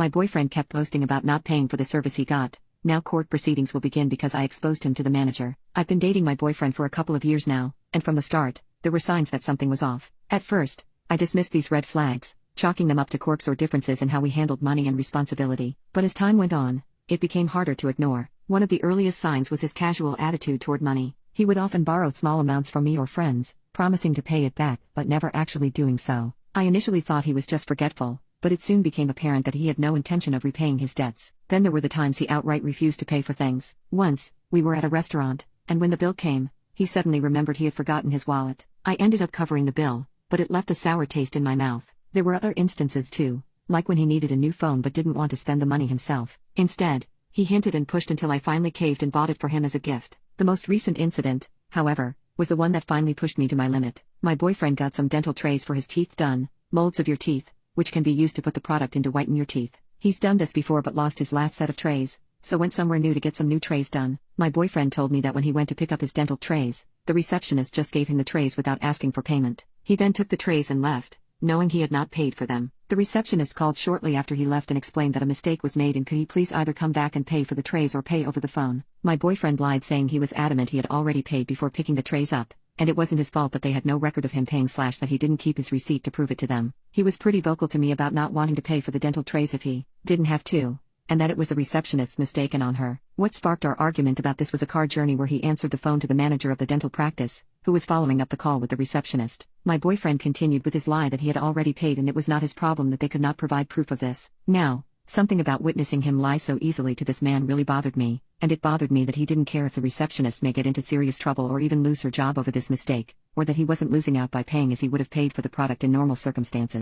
My boyfriend kept posting about not paying for the service he got. Now court proceedings will begin because I exposed him to the manager. I've been dating my boyfriend for a couple of years now, and from the start, there were signs that something was off. At first, I dismissed these red flags, chalking them up to quirks or differences in how we handled money and responsibility. But as time went on, it became harder to ignore. One of the earliest signs was his casual attitude toward money. He would often borrow small amounts from me or friends, promising to pay it back but never actually doing so. I initially thought he was just forgetful, but it soon became apparent that he had no intention of repaying his debts. Then there were the times he outright refused to pay for things. Once, we were at a restaurant, and when the bill came, he suddenly remembered he had forgotten his wallet. I ended up covering the bill, but it left a sour taste in my mouth. There were other instances too, like when he needed a new phone but didn't want to spend the money himself. Instead, he hinted and pushed until I finally caved and bought it for him as a gift. The most recent incident, however, was the one that finally pushed me to my limit. My boyfriend got some dental trays for his teeth done, molds of your teeth, which can be used to put the product in to whiten your teeth. He's done this before but lost his last set of trays, so went somewhere new to get some new trays done. My boyfriend told me that when he went to pick up his dental trays, the receptionist just gave him the trays without asking for payment. He then took the trays and left, knowing he had not paid for them. The receptionist called shortly after he left and explained that a mistake was made and could he please either come back and pay for the trays or pay over the phone. My boyfriend lied, saying he was adamant he had already paid before picking the trays up, and it wasn't his fault that they had no record of him paying / that he didn't keep his receipt to prove it to them. He was pretty vocal to me about not wanting to pay for the dental trays if he didn't have to, and that it was the receptionist's mistake and on her. What sparked our argument about this was a car journey where he answered the phone to the manager of the dental practice, who was following up the call with the receptionist. My boyfriend continued with his lie that he had already paid and it was not his problem that they could not provide proof of this. Now, something about witnessing him lie so easily to this man really bothered me, and it bothered me that he didn't care if the receptionist may get into serious trouble or even lose her job over this mistake, or that he wasn't losing out by paying as he would have paid for the product in normal circumstances.